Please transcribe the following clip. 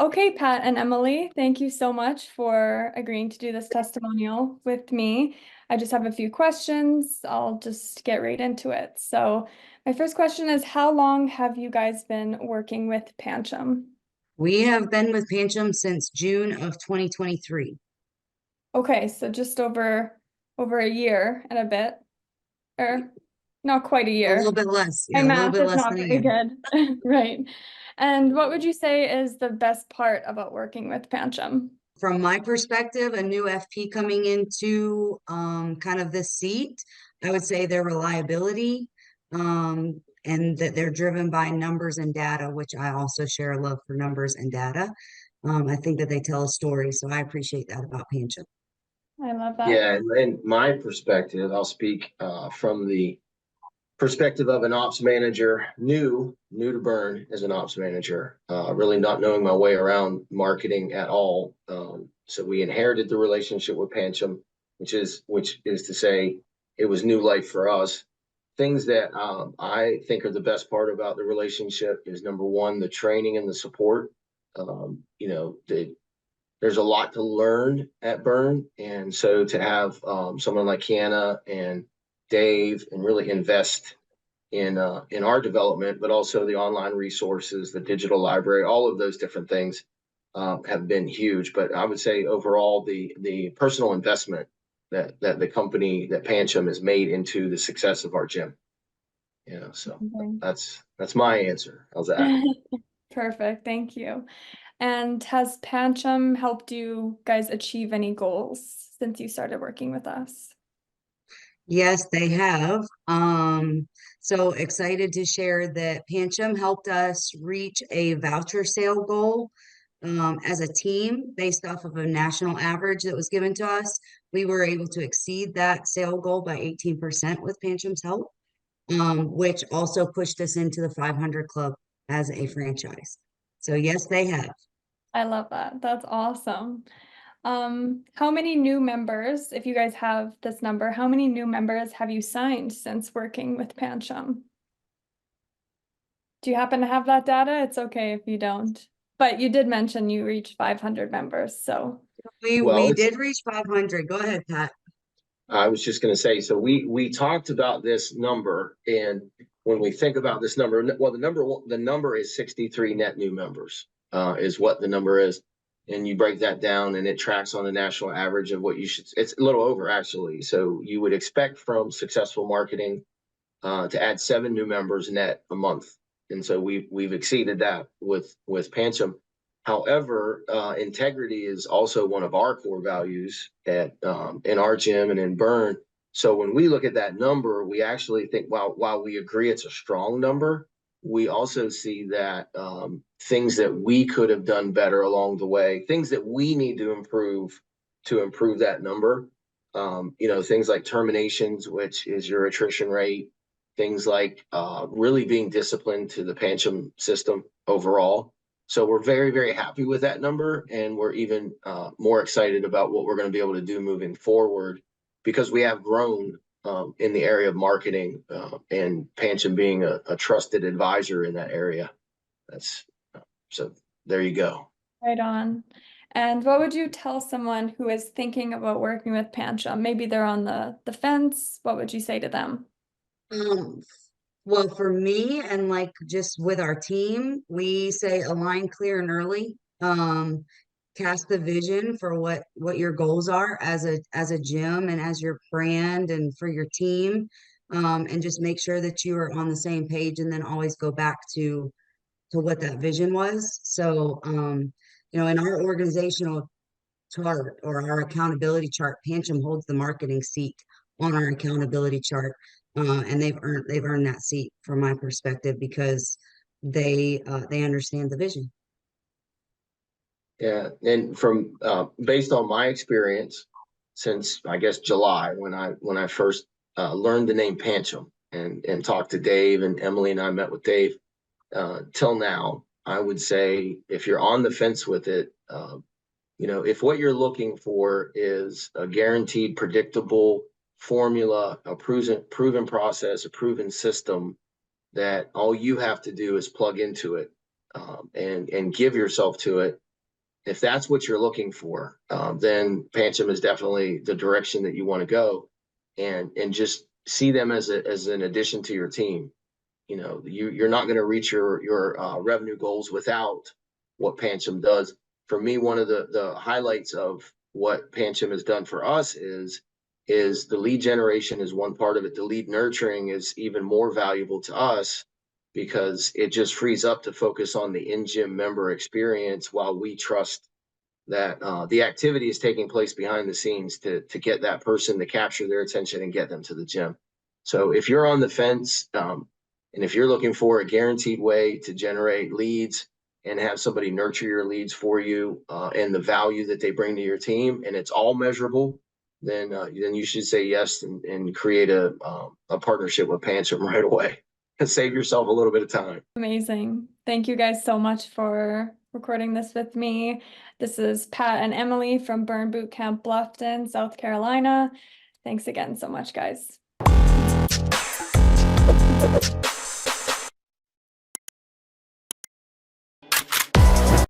Okay, Pat and Emily, thank you so much for agreeing to do this testimonial with me. I just have a few questions. I'll just get right into it. So, my first question is, how long have you guys been working with Pancham? We have been with Pancham since June of 2023. Okay, so just over a year and a bit, or not quite a A little year. bit less, My yeah, a little math bit is less not than a very year. good. Right. And what would you say is the best part about working with Pancham? From my perspective, a new FP coming into kind of this seat, I would say their reliability and that they're driven by numbers and data, which I also share a love for numbers and data. I think that they tell a story, so I appreciate that about Pancham. I love that. Yeah, and my perspective, I'll speak from the perspective of an ops manager, new to Burn as an ops manager, really not knowing my way around marketing at all. So we inherited the relationship with Pancham, which is to say, it was new life for us. Things that I think are the best part about the relationship is number one, the training and the support. There's a lot to learn at Burn, and so to have someone like Kiana and Dave and really invest in our development, but also the online resources, the digital library, all of those different things have been huge. But I would say overall, the personal investment that the company that Pancham has made into the success of our gym. So Okay. that's my answer. How's that? Perfect. Thank you. And has Pancham helped you guys achieve any goals since you started working with us? Yes, they have. So excited to share that Pancham helped us reach a voucher sale goal as a team based off of a national average that was given to us. We were able to exceed that sale goal by 18% with Pancham's help, which also pushed us into the 500 club as a franchise. So yes, they have. I love that. That's awesome. How many new members, if you guys have this number, how many new members have you signed since working with Pancham? Do you happen to have that data? It's okay if you don't. But you did mention you reached 500 members, so Well, We it's did reach 500. Go ahead, Pat. I was just going to say, so we talked about this number, and when we think about this number, well, the number is 63 net new members, is what the number is, and you break that down, and it tracks on the national average of what you should. It's a little over actually. So you would expect from successful marketing to add 7 new members net a month, and so we've exceeded that with Pancham. However, integrity is also one of our core values at in our gym and in Burn. So when we look at that number, we actually think while we agree it's a strong number, we also see that things that we could have done better along the way, things that we need to improve that number. Things like terminations, which is your attrition rate, things like really being disciplined to the Pancham system overall. So we're very, very happy with that number, and we're even more excited about what we're going to be able to do moving forward because we have grown in the area of marketing and Pancham being a trusted advisor in that area. That's so there you go. right on. And what would you tell someone who is thinking about working with Pancham? Maybe they're on the fence. What would you say to them? Um, well, for me and like just with our team, we say align clear and early. Cast the vision for what your goals are as a gym and as your brand and for your team. And just make sure that you are on the same page and then always go back to what that vision was. So in our organizational chart or our accountability chart, Pancham holds the marketing seat on our accountability chart, and they've earned that seat from my perspective because they understand the vision. Yeah, and from based on my experience since I guess July when I first learned the name Pancham and talked to Dave and Emily and I met with Dave till now, I would say if you're on the fence with it, if what you're looking for is a guaranteed, predictable formula, a proven process, a proven system that all you have to do is plug into it and give yourself to it, if that's what you're looking for, then Pancham is definitely the direction that you want to go, and just see them as an addition to your team. You know, you're not going to reach your revenue goals without what Pancham does. For me, one of the highlights of what Pancham has done for us is the lead generation is one part of it. The lead nurturing is even more valuable to us because it just frees up to focus on the in-gym member experience while we trust that the activity is taking place behind the scenes to get that person, to capture their attention and get them to the gym. So if you're on the fence, and if you're looking for a guaranteed way to generate leads and have somebody nurture your leads for you, and the value that they bring to your team, and it's all measurable, then you should say yes and create a partnership with Pancham right away and save yourself a little bit of time. Amazing. Thank you guys so much for recording this with me. This is Pat and Emily from Burn Boot Camp Bluffton, South Carolina. Thanks again so much, guys.